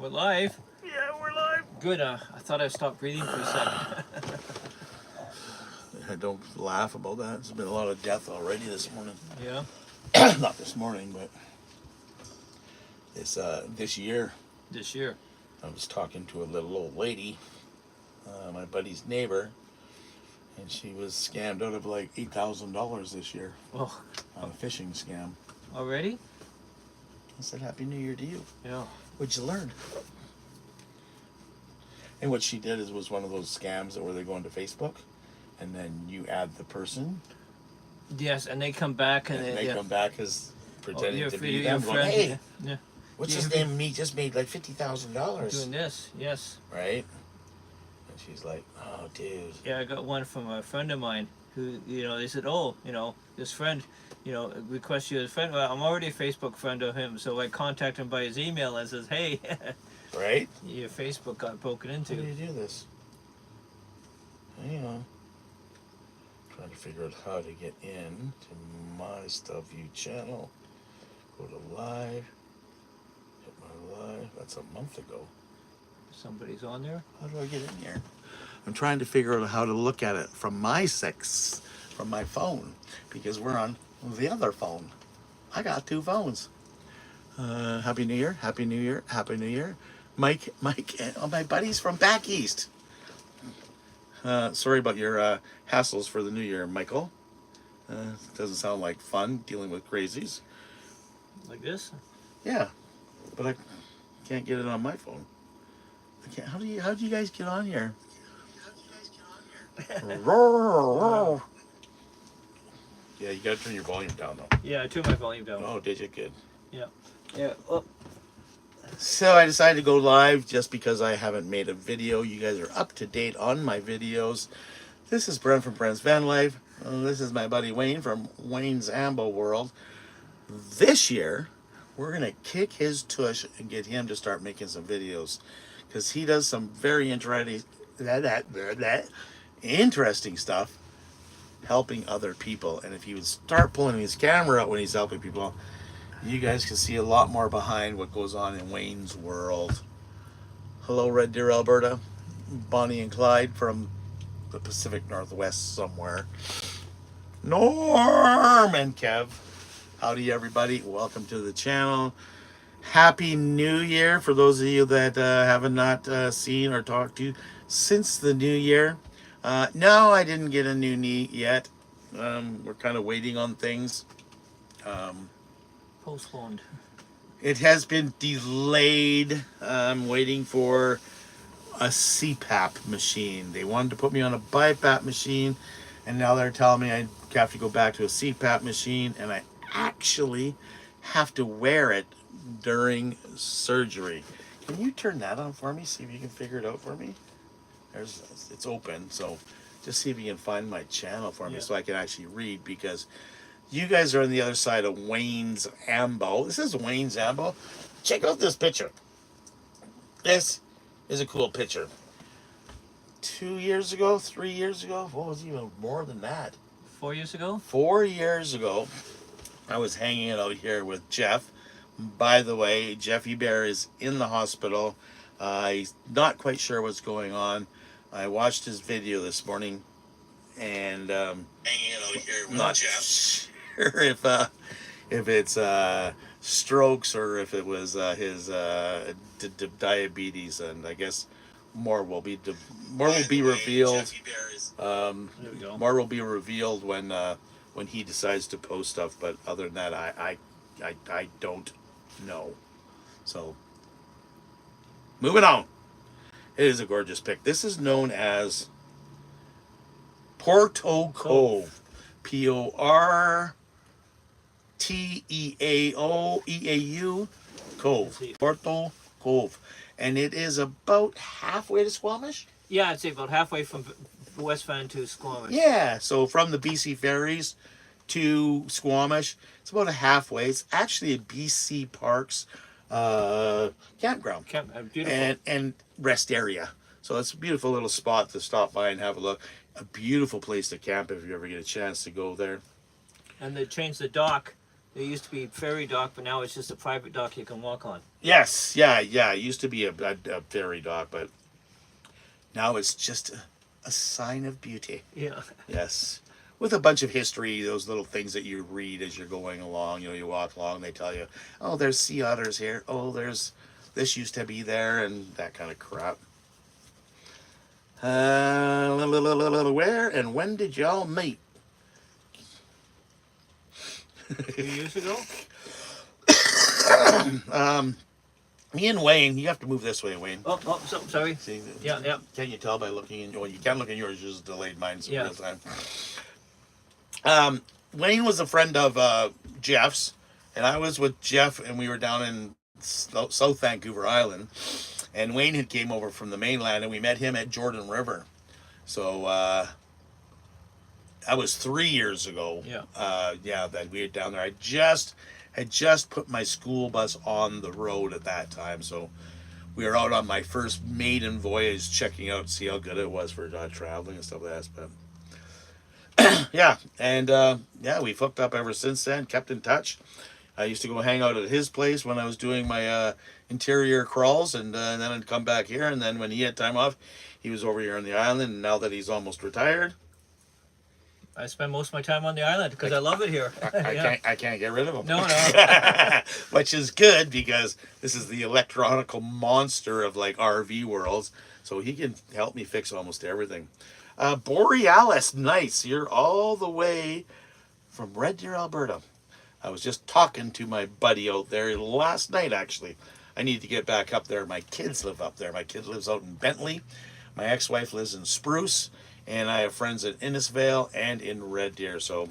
We're live. Yeah, we're live. Good. I thought I stopped breathing for a second. I don't laugh about that. There's been a lot of death already this morning. Yeah. Not this morning, but this year. This year. I was talking to a little old lady, my buddy's neighbor, and she was scammed out of like $8,000 this year Oh. on a phishing scam. Already? I said, Happy New Year to you. Yeah. What'd you learn? And what she did was one of those scams where they go into Facebook, and then you add the person. Yes, and they come back and they come back as pretending to be your them. Going, friend. hey, Yeah. what's his name? Me just made like $50,000. Doing this. Yes. Right? And she's like, oh, dude. Yeah, I got one from a friend of mine who, they said, oh, this friend, requests you as a friend. Well, I'm already a Facebook friend of him, so I contact him by his email and says, hey, right? Your Facebook got broken into. How do you do this? Trying to figure out how to get in to my Stuff View channel. Go to live. Hit my live. That's a month ago. Somebody's on there? How do I get in here? I'm trying to figure out how to look at it from my phone, because we're on the other phone. I got two phones. Happy New Year, Happy New Year, Happy New Year. Mike, and all my buddies from back east. Sorry about your hassles for the New Year, Michael. Doesn't sound like fun dealing with crazies. Like this? Yeah, but I can't get it on my phone. I can't. How do you guys get on here? Yeah, you gotta turn your volume down though. Yeah, I turned my volume down. Oh, did you? Good. Yeah. Yeah. Oh. So I decided to go live just because I haven't made a video. You guys are up to date on my videos. This is Brent from Brent's VanLife. This is my buddy Wayne from Wayne's Ambo World. This year, we're going to kick his tush and get him to start making some videos, because he does some very interesting stuff helping other people. And if he would start pulling his camera out when he's helping people, you guys can see a lot more behind what goes on in Wayne's world. Hello, Red Deer, Alberta. Bonnie and Clyde from the Pacific Northwest somewhere. Norm and Kev. Howdy, everybody. Welcome to the channel. Happy New Year for those of you that have not seen or talked to since the new year. No, I didn't get a new knee yet. We're kind of waiting on things. Postponed. It has been delayed. I'm waiting for a CPAP machine. They wanted to put me on a BiPAP machine, and now they're telling me I have to go back to a CPAP machine, and I actually have to wear it during surgery. Can you turn that on for me? See if you can figure it out for me. It's open, so just see if you can find my channel for me, so I can actually read, because you guys are on the other side of Wayne's Ambo. This is Wayne's Ambo. Check out this picture. This is a cool picture. 2 years ago, 3 years ago, what was even more than that? 4 years ago? 4 years ago, I was hanging out here with Jeff. By the way, Jeffy Bear is in the hospital. He's not quite sure what's going on. I watched his video this morning, and hanging out here with not Jeff. Sure if it's strokes or if it was his diabetes, and I guess more will be revealed. More will be revealed when he decides to post stuff. But other than that, I don't know. So moving on. It is a gorgeous pic. This is known as Porto Cove. Porteaeu Cove. Porto Cove. And it is about halfway to Squamish? Yeah, I'd say about halfway from West Van to Squamish. Yeah, so from the BC ferries to Squamish, it's about a halfway. It's actually a BC Parks campground. Beautiful. And rest area. So it's a beautiful little spot to stop by and have a look. A beautiful place to camp if you ever get a chance to go there. And they changed the dock There used to be ferry dock, but now it's just a private dock you can walk on. Yes, yeah, yeah. It used to be a ferry dock, but now it's just a sign of beauty. Yeah. Yes. With a bunch of history, those little things that you read as you're going along. You know, you walk along, they tell you, oh, there's sea otters here. Oh, there's this used to be there, and that kind of crap. Where and when did y'all meet? 2 years ago. Me and Wayne, you have to move this way, Wayne. Oh, sorry. See, Yeah, yeah. Can you tell by looking in? Well, you can look in yours, just delayed mine some Yeah. real time. Wayne was a friend of Jeff's, and I was with Jeff, and we were down in South Vancouver Island, and Wayne had came over from the mainland, and we met him at Jordan River. So that was 3 years ago. Yeah. Yeah, that we were down there. I had just put my school bus on the road at that time, so we were out on my first maiden voyage, checking out, see how good it was for traveling and stuff like that. But yeah, and yeah, we've hooked up ever since then. Kept in touch. I used to go hang out at his place when I was doing my interior crawls, and then I'd come back here. And then when he had time off, he was over here on the island. And now that he's almost retired, I spend most of my time on the island because I love it here. I can't get rid of him. No. Which is good because this is the electronical monster of like RV worlds, so he can help me fix almost everything. Borealis, nice. You're all the way from Red Deer, Alberta. I was just talking to my buddy out there last night, actually. I need to get back up there. My kids live up there. My kid lives out in Bentley. My ex-wife lives in Spruce. And I have friends in Innisfail and in Red Deer, so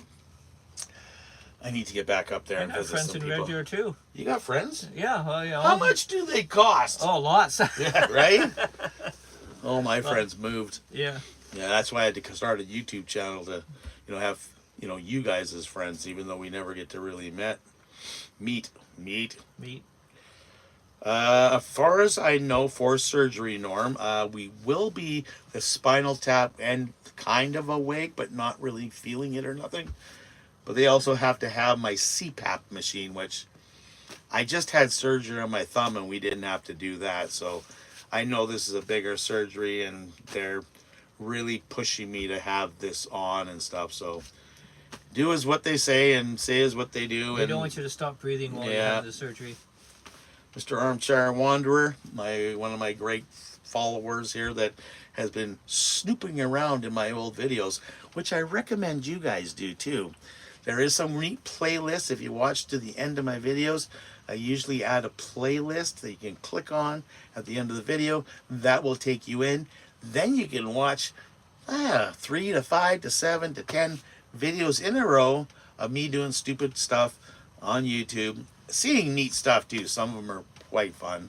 I need to get back up there I and have visit friends some in people. Red Deer too. You got friends? Yeah. How much do they cost? Oh, lots. Yeah, right? All my friends moved. Yeah. Yeah, that's why I had to start a YouTube channel to, have, you guys as friends, even though we never get to really meet. As far as I know, for surgery, Norm, we will be the spinal tap and kind of awake, but not really feeling it or nothing. But they also have to have my CPAP machine, which I just had surgery on my thumb and we didn't have to do that. So I know this is a bigger surgery and they're really pushing me to have this on and stuff. So do as what they say and say as what they do. They don't want you to stop breathing while you have the surgery. Mr. Armchair Wanderer, one of my great followers here that has been snooping around in my old videos, which I recommend you guys do too. There is some neat playlists. If you watch to the end of my videos, I usually add a playlist that you can click on at the end of the video. That will take you in. Then you can watch 3 to 5 to 7 to 10 videos in a row of me doing stupid stuff on YouTube. Seeing neat stuff too. Some of them are quite fun.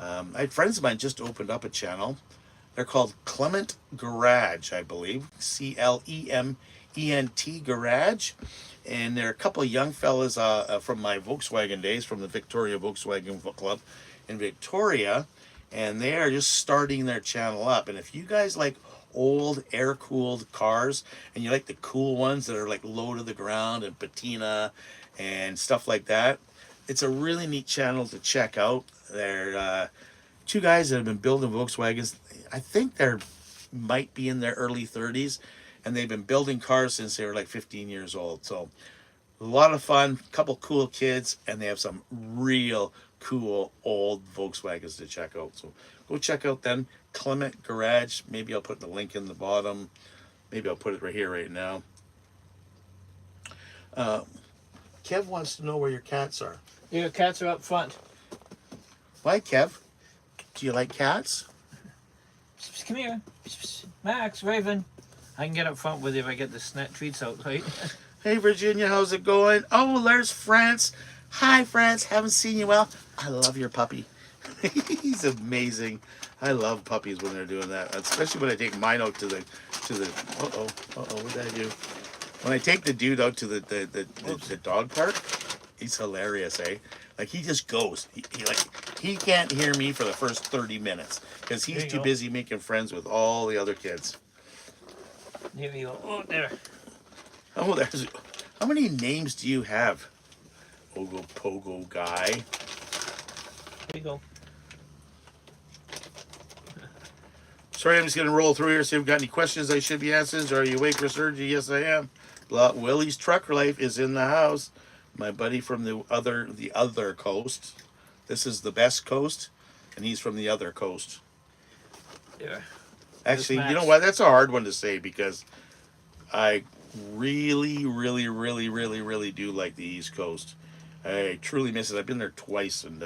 I had friends of mine just opened up a channel. They're called Clement Garage, I believe. Clement Garage. And they're a couple of young fellas from my Volkswagen days, from the Victoria Volkswagen Club in Victoria. And they are just starting their channel up. And if you guys like old air-cooled cars and you like the cool ones that are like low to the ground and patina and stuff like that, it's a really neat channel to check out. They're two guys that have been building Volkswagens. I think they're might be in their early 30s, and they've been building cars since they were like 15 years old. So a lot of fun, couple cool kids, and they have some real cool old Volkswagens to check out. So go check out them. Clement Garage. Maybe I'll put the link in the bottom. Maybe I'll put it right here right now. Kev wants to know where your cats are. Your cats are up front. Why, Kev? Do you like cats? Come here. Max, Raven. I can get up front with you if I get the snack treats out, right? Hey, Virginia, how's it going? Oh, there's France. Hi, France. Haven't seen you well. I love your puppy. He's amazing. I love puppies when they're doing that, especially when I take mine out to the. What did I do? When I take the dude out to the dog park, he's hilarious, eh? Like he just goes. He can't hear me for the first 30 minutes because he's too busy making friends with all the other kids. Here we go. Oh, there. Oh, how many names do you have? Pogo guy. There you go. Sorry, I'm just going to roll through here, see if we've got any questions I should be answering. Are you awake for surgery? Yes, I am. Willie's Truck Life is in the house. My buddy from the other coast. This is the best coast, and he's from the other coast. There. Actually, you know what? That's a hard one to say because I really do like the East Coast. I truly miss it. I've been there twice, and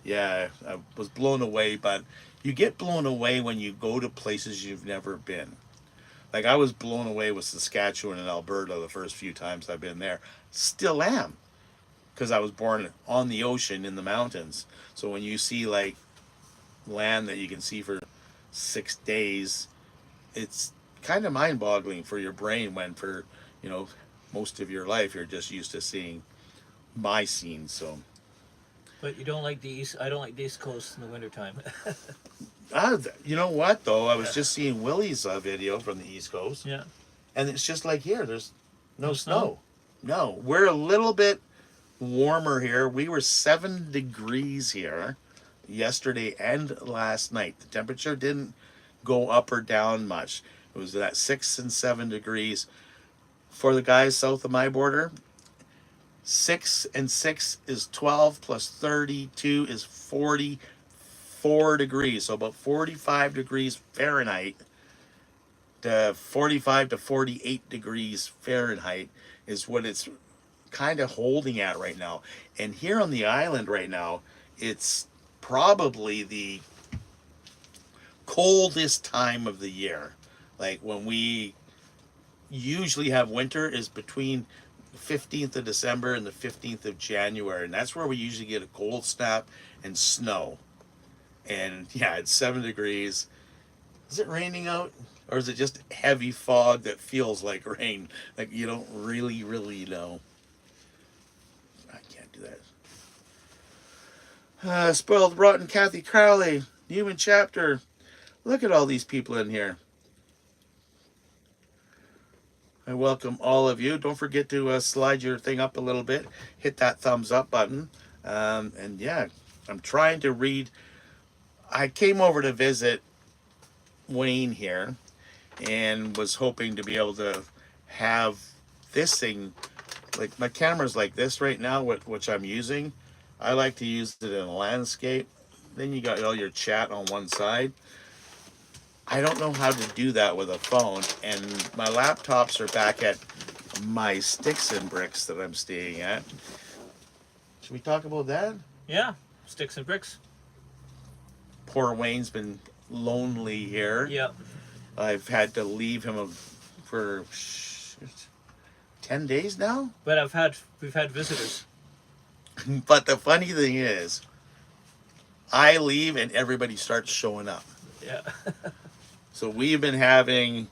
yeah, I was blown away. But you get blown away when you go to places you've never been. Like I was blown away with Saskatchewan and Alberta the first few times I've been there. Still am, because I was born on the ocean in the mountains. So when you see like land that you can see for 6 days, it's kind of mind-boggling for your brain when for most of your life you're just used to seeing my scenes. So But you don't like the East. I don't like the East Coast in the wintertime. you know what though, I was just seeing Willie's video from the East Coast, Yeah. and it's just like here, there's no No snow. snow? No, we're a little bit warmer here. We were 7 degrees here yesterday and last night. The temperature didn't go up or down much. It was at 6 and 7 degrees. For the guys south of my border, 6 and 6 is 12 plus 32 is 44 degrees. So about 45 degrees Fahrenheit to 45 to 48 degrees Fahrenheit is what it's kind of holding at right now. And here on the island right now, it's probably the coldest time of the year. Like when we usually have winter is between the 15th of December and the 15th of January, and that's where we usually get a cold snap and snow. And yeah, it's 7 degrees. Is it raining out, or is it just heavy fog that feels like rain? Like you don't really know. I can't do that. Spoiled Rotten Kathy Crowley, Human Chapter. Look at all these people in here. I welcome all of you. Don't forget to slide your thing up a little bit. Hit that thumbs up button. And yeah, I'm trying to read. I came over to visit Wayne here and was hoping to be able to have this thing, like my camera's like this right now, which I'm using. I like to use it in a landscape. Then you got all your chat on one side. I don't know how to do that with a phone, and my laptops are back at my Sticks and Bricks that I'm staying at. Should we talk about that? Yeah. Sticks and bricks. Poor Wayne's been lonely here. Yep. I've had to leave him for 10 days now. But we've had visitors. But the funny thing is, I leave and everybody starts showing up. Yeah. So we've been having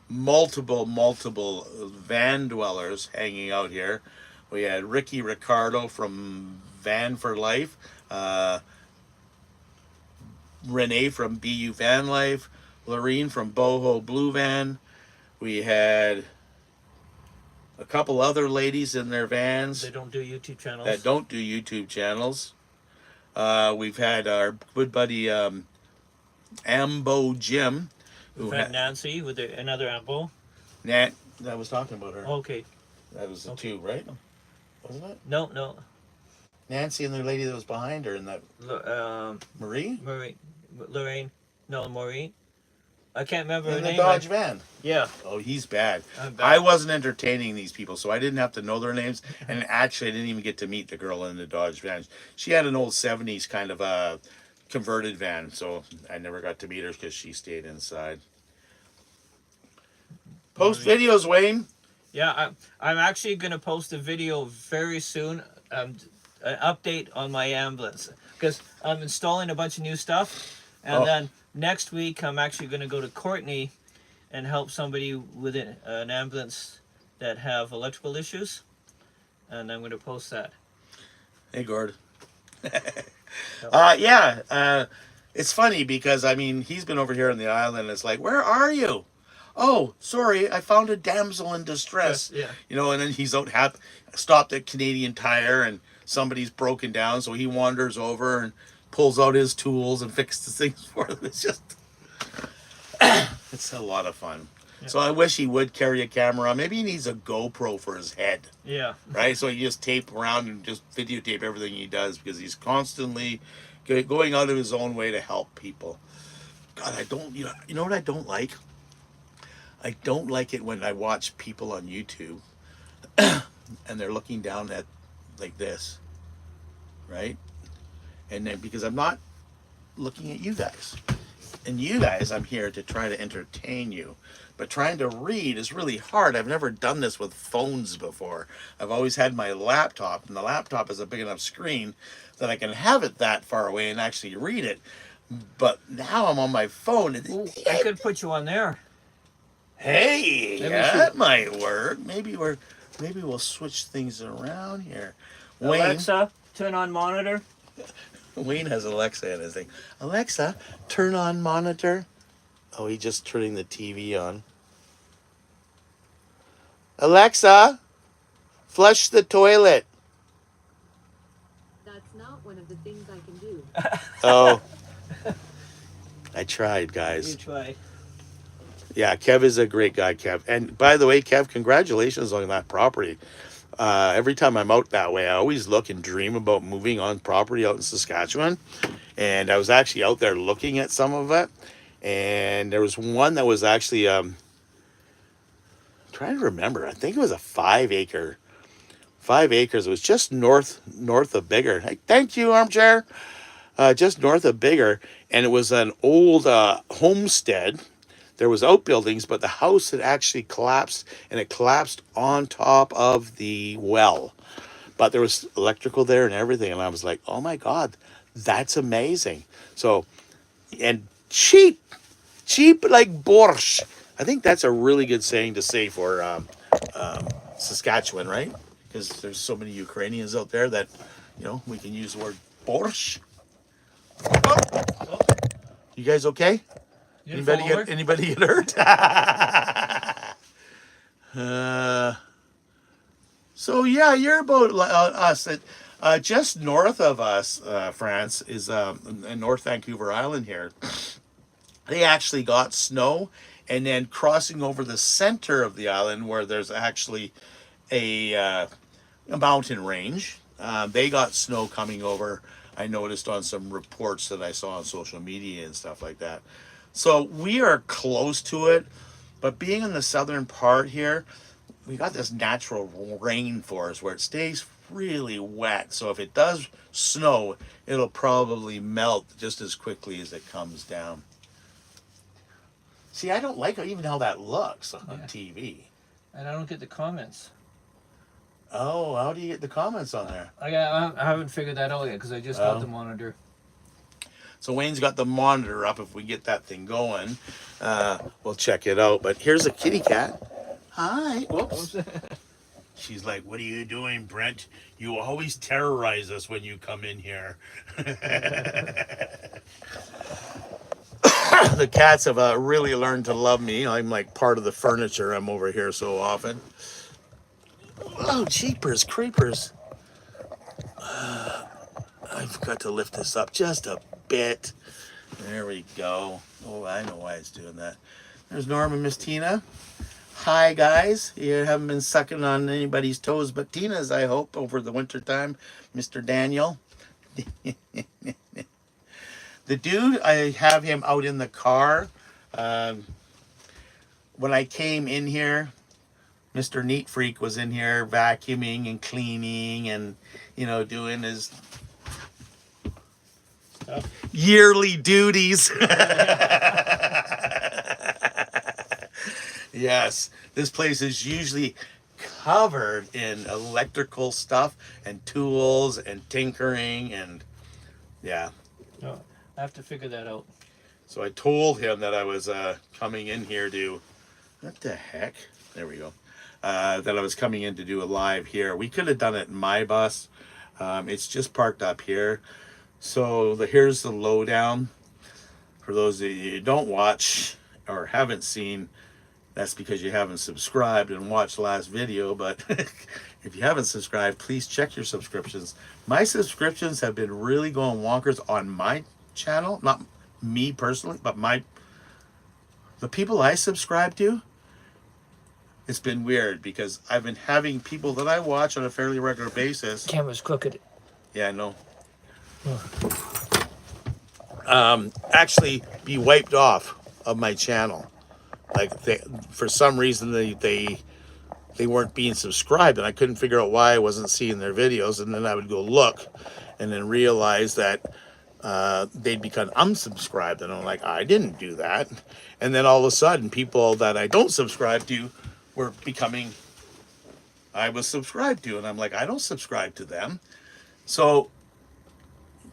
multiple van dwellers hanging out here. We had Ricky Ricardo from VanLife, Renee from BU VanLife, Lorene from Boho Blue Van. We had a couple other ladies in their vans They don't do YouTube channels. that don't do YouTube channels. We've had our good buddy Ambo Jim. We've had Nancy with another ambo. Nat, I was talking about her. Okay. That was the two, right? Wasn't it? No. Nancy and the lady that was behind her in that. Marie? Lorraine. No, Maureen. I can't remember her In the name. Dodge van. Yeah. Oh, he's bad. I'm bad. I wasn't entertaining these people, so I didn't have to know their names. And actually, I didn't even get to meet the girl in the Dodge van. She had an old 70s kind of a converted van, so I never got to meet her because she stayed inside. Post videos, Wayne. Yeah, I'm actually going to post a video very soon, an update on my ambulance, because I'm installing a bunch of new stuff, and then next week I'm actually going to go to Courtney and help somebody with an ambulance that have electrical issues, and I'm going to post that. Hey, Gord. It's funny because, I mean, he's been over here on the island, and it's like, where are you? oh, sorry, I found a damsel in distress. Yeah. You know, and then he's out, stopped at Canadian Tire, and somebody's broken down, so he wanders over and pulls out his tools and fixes things for them. It's just, it's a lot of fun. Yeah. So I wish he would carry a camera. Maybe he needs a GoPro for his head, Yeah. right? So he just tape around and just videotape everything he does, because he's constantly going out of his own way to help people. God, I don't, you know what I don't like? I don't like it when I watch people on YouTube and they're looking down at like this, right? And then, because I'm not looking at you guys. And you guys, I'm here to try to entertain you. But trying to read is really hard. I've never done this with phones before. I've always had my laptop, and the laptop is a big enough screen that I can have it that far away and actually read it. But now I'm on my phone. Ooh, I could put you on there. Hey, Maybe that might work. Maybe we'll switch things around here. Wayne, Alexa, turn on monitor. Wayne has Alexa in his thing. Alexa, turn on monitor. Oh, he's just turning the TV on. Alexa, flush the toilet. That's not one of the things I can do. Oh, I tried, You guys. try. Yeah, Kev is a great guy, Kev. And by the way, Kev, congratulations on that property. Every time I'm out that way, I always look and dream about moving on property out in Saskatchewan. And I was actually out there looking at some of it. And there was one that was actually, trying to remember, I think it was a 5 acre. 5 acres. It was just north of Bigger. Hey, thank you, armchair. Just north of Bigger. And it was an old homestead. There was outbuildings, but the house had actually collapsed, and it collapsed on top of the well. But there was electrical there and everything, and I was like, oh my God, that's amazing. So, and cheap like borscht. I think that's a really good saying to say for Saskatchewan, right? Because there's so many Ukrainians out there that, we can use the word borscht. Oh. You guys okay? Anybody get hurt? So yeah, you're about us. Just north of us, France, is in North Vancouver Island here. They actually got snow, and then crossing over the center of the island where there's actually a mountain range. They got snow coming over. I noticed on some reports that I saw on social media and stuff like that. So we are close to it, but being in the southern part here, we got this natural rainforest where it stays really wet. So if it does snow, it'll probably melt just as quickly as it comes down. See, I don't like even how that looks on TV. And I don't get the comments. Oh, how do you get the comments on there? I haven't figured that out yet because I just got the monitor. So Wayne's got the monitor up. If we get that thing going, we'll check it out. But here's a kitty cat. Hi. Whoops. She's like, what are you doing, Brent? You always terrorize us when you come in here. The cats have really learned to love me. I'm like part of the furniture. I'm over here so often. Oh, jeepers creepers. I've got to lift this up just a bit. There we go. Oh, I know why it's doing that. There's Norm and Miss Tina. Hi, guys. You haven't been sucking on anybody's toes but Tina's, I hope, over the winter time. Mr. Daniel. The dude, I have him out in the car. When I came in here, Mr. Neat Freak was in here vacuuming and cleaning and, doing his yearly duties. Yes, this place is usually covered in electrical stuff and tools and tinkering and yeah. No, I have to figure that out. So I told him that I was coming in here to, what the heck? There we go. That I was coming in to do a live here. We could have done it in my bus. It's just parked up here. So here's the lowdown. For those of you who don't watch or haven't seen That's because you haven't subscribed and watched the last video. But if you haven't subscribed, please check your subscriptions. My subscriptions have been really going wonkers on my channel. Not me personally, but the people I subscribe to. It's been weird because I've been having people that I watch on a fairly regular basis. Camera's crooked. Yeah, I know. Actually be wiped off of my channel. Like for some reason they weren't being subscribed, and I couldn't figure out why I wasn't seeing their videos. And then I would go look, and then realize that they'd become unsubscribed, and I'm like, I didn't do that. And then all of a sudden, people that I don't subscribe to were becoming. I was subscribed to, and I'm like, I don't subscribe to them. So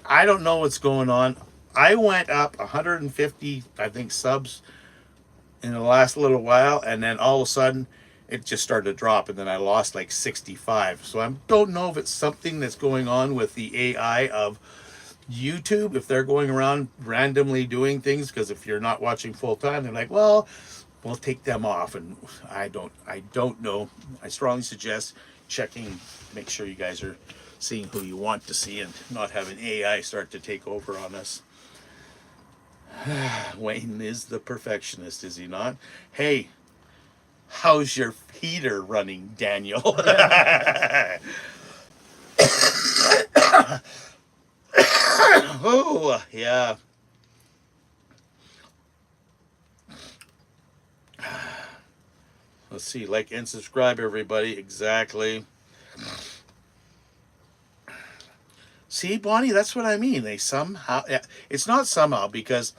I don't know what's going on. I went up 150, I think, subs in the last little while, and then all of a sudden it just started to drop, and then I lost like 65. So I don't know if it's something that's going on with the AI of YouTube, if they're going around randomly doing things, because if you're not watching full time, they're like, well, we'll take them off. And I don't know. I strongly suggest checking, make sure you guys are seeing who you want to see and not having AI start to take over on us. Wayne is the perfectionist, is he not? Hey, how's your heater running, Daniel? Oh, yeah. Let's see, like and subscribe, everybody. Exactly. See, Bonnie, that's what I mean. They somehow, it's not somehow, because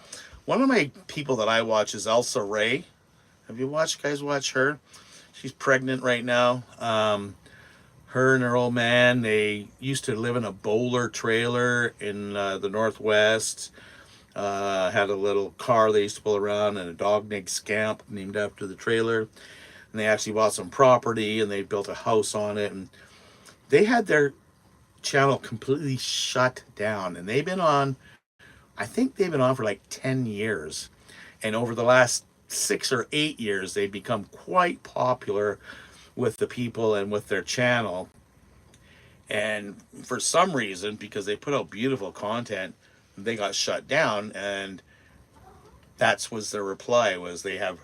one of my people that I watch is Elsa Ray. Have you guys watch her? She's pregnant right now. Her and her old man, they used to live in a bowler trailer in the Northwest. Had a little car they used to pull around, and a dog named Scamp named after the trailer. And they actually bought some property, and they built a house on it. And they had their channel completely shut down, and they've been on, I think they've been on for like 10 years. And over the last 6 or 8 years, they've become quite popular with the people and with their channel. And for some reason, because they put out beautiful content, they got shut down. And that's was their reply, was they have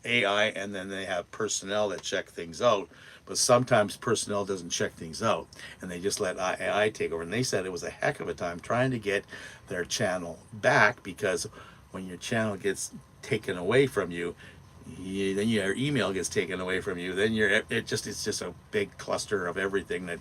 AI, and then they have personnel that check things out. But sometimes personnel doesn't check things out, and they just let AI take over. And they said it was a heck of a time trying to get their channel back, because when your channel gets taken away from you, then your email gets taken away from you. Then it's just a big cluster of everything that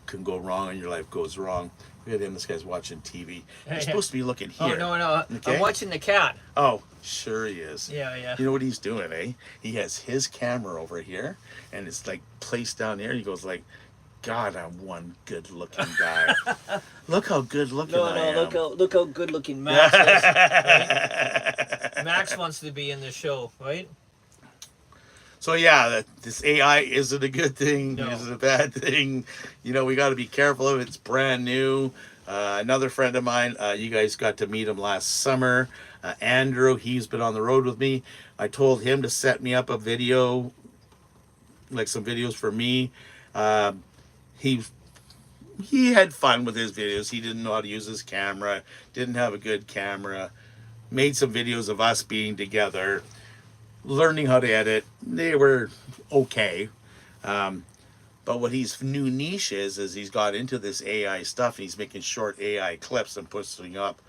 can go wrong, and your life goes wrong. Look at him. This guy's watching TV. You're supposed to be looking here. Oh, no. Okay? I'm watching the cat. Oh, sure he is. Yeah. You know what he's doing, eh? He has his camera over here, and it's like placed down there. He goes like, God, I'm one good-looking guy. Look how good-looking I am. Look how good-looking Max is. Right? Max wants to be in the show, right? So yeah, this AI isn't a good thing. No. Is it a bad thing? You know, we got to be careful of it. It's brand new. Another friend of mine, you guys got to meet him last summer. Andrew, he's been on the road with me. I told him to set me up a video, like some videos for me. He had fun with his videos. He didn't know how to use his camera, didn't have a good camera. Made some videos of us being together, learning how to edit. They were okay. But what his new niche is he's got into this AI stuff, and he's making short AI clips and posting up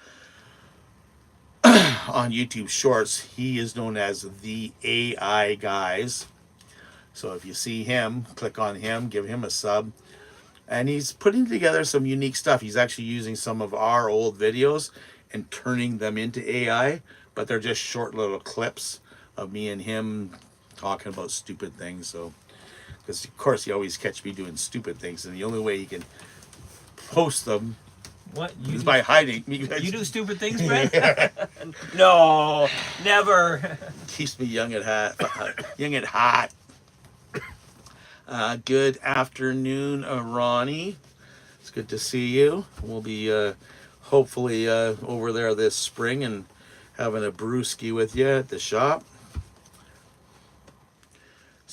on YouTube Shorts. He is known as the AI Guys. So if you see him, click on him, give him a sub. And he's putting together some unique stuff. He's actually using some of our old videos and turning them into AI, but they're just short little clips of me and him talking about stupid things. So, because of course you always catch me doing stupid things, and the only way you can post them is by hiding. You do stupid things, Brent? No, never. Keeps me young at hot. Good afternoon, Ronnie. It's good to see you. We'll be hopefully over there this spring and having a brewski with you at the shop.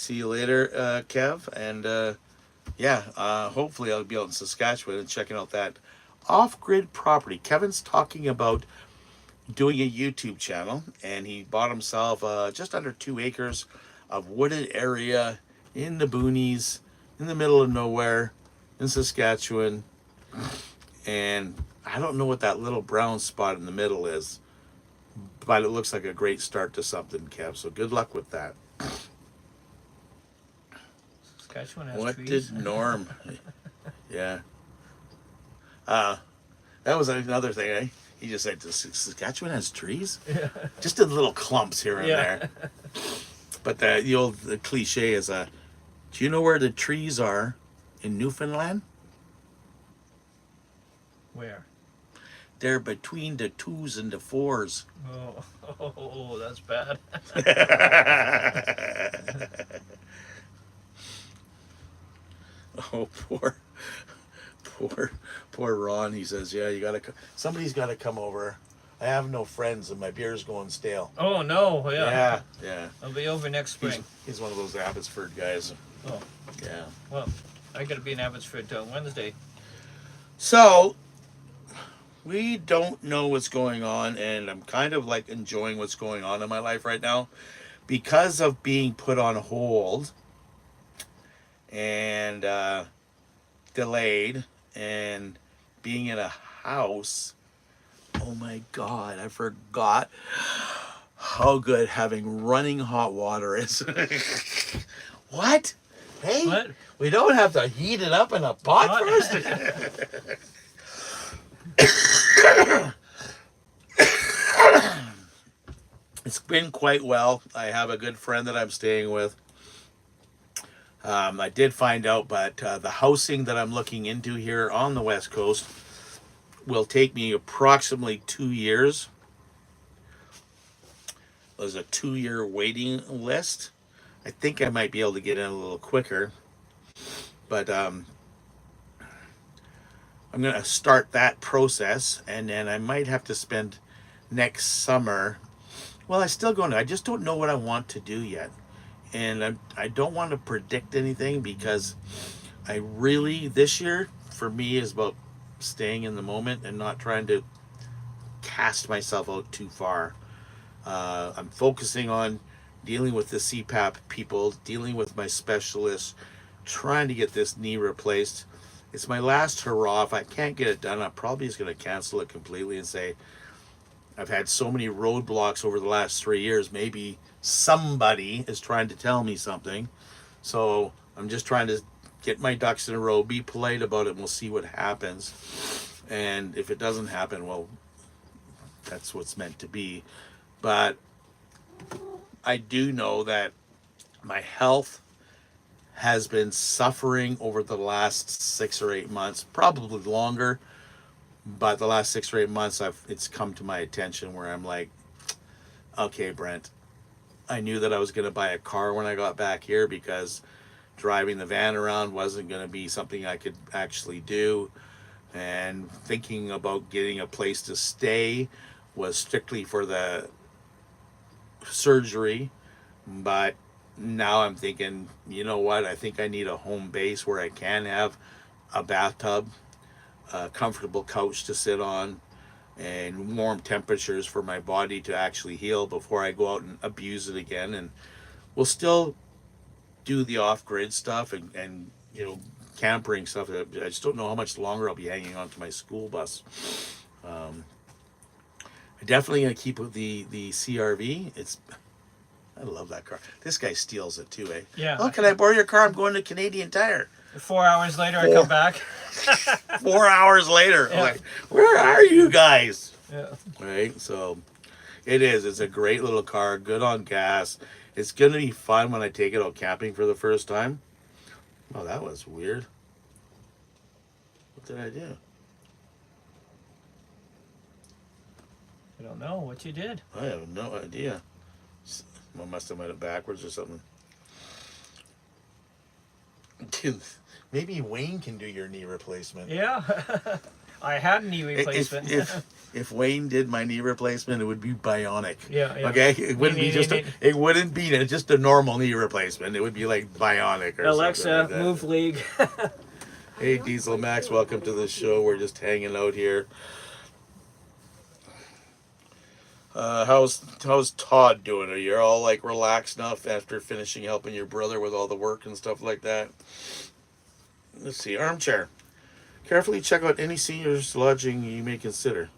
See you later, Kev. And yeah, hopefully I'll be out in Saskatchewan and checking out that off-grid property. Kevin's talking about doing a YouTube channel, and he bought himself just under 2 acres of wooded area in the boonies, in the middle of nowhere, in Saskatchewan. And I don't know what that little brown spot in the middle is, but it looks like a great start to something, Kev. So good luck with that. Saskatchewan has What trees. did Norm? Yeah. That was another thing, eh? He just said, Saskatchewan has trees? Yeah. Just in little clumps here and Yeah. there. But the cliche is, do you know where the trees are in Newfoundland? Where? They're between the 2s and the 4s. Oh, that's bad. Oh, poor Ron. He says, yeah, somebody's got to come over. I have no friends and my beer's going stale. Oh no, yeah. Yeah. I'll be over next spring. He's one of those Abbotsford guys. Oh, Yeah. well, I gotta be in Abbotsford Wednesday. So, we don't know what's going on, and I'm kind of like enjoying what's going on in my life right now because of being put on hold and delayed and being in a house. Oh my God, I forgot how good having running hot water is. What? Hey, What? we don't have to heat it up in a pot first? It's been quite well. I have a good friend that I'm staying with. I did find out, but the housing that I'm looking into here on the West Coast will take me approximately 2 years. There's a 2-year waiting list. I think I might be able to get in a little quicker, but I'm going to start that process, and then I might have to spend next summer. Well, I just don't know what I want to do yet. And I don't want to predict anything because this year for me is about staying in the moment and not trying to cast myself out too far. I'm focusing on dealing with the CPAP people, dealing with my specialists, trying to get this knee replaced. It's my last hurrah. If I can't get it done, I'm probably just going to cancel it completely and say, I've had so many roadblocks over the last 3 years. Maybe somebody is trying to tell me something. So I'm just trying to get my ducks in a row, be polite about it, and we'll see what happens. And if it doesn't happen, well, that's what's meant to be. But I do know that my health has been suffering over the last 6 or 8 months, probably longer. But the last 6 or 8 months, it's come to my attention where I'm like, okay, Brent, I knew that I was going to buy a car when I got back here because driving the van around wasn't going to be something I could actually do. And thinking about getting a place to stay was strictly for the surgery. But now I'm thinking, you know what? I think I need a home base where I can have a bathtub, a comfortable couch to sit on, and warm temperatures for my body to actually heal before I go out and abuse it again. And we'll still do the off-grid stuff and campering stuff. I just don't know how much longer I'll be hanging on to my school bus. I'm definitely going to keep with the CRV. I love that car. This guy steals it too, eh? Yeah. Oh, can I borrow your car? I'm going to Canadian Tire. 4 hours later, I come back. 4 hours later, Yeah. I'm like, where are you guys? Yeah. Right? So it's a great little car, good on gas. It's going to be fun when I take it out camping for the first time. Oh, that was weird. What did I do? I don't know what you did. I have no idea. I must have went it backwards or something. Dude, maybe Wayne can do your knee replacement. Yeah. I had a knee If, replacement. if Wayne did my knee replacement, it would be bionic. Yeah, yeah. Okay, it wouldn't be just it wouldn't be just a normal knee replacement. It would be like bionic or something Alexa, like that. move league. Hey, Diesel Max, welcome to the show. We're just hanging out here. How's Todd doing? Are you all like relaxed enough after finishing helping your brother with all the work and stuff like that? Let's see, armchair. Carefully check out any seniors lodging you may consider.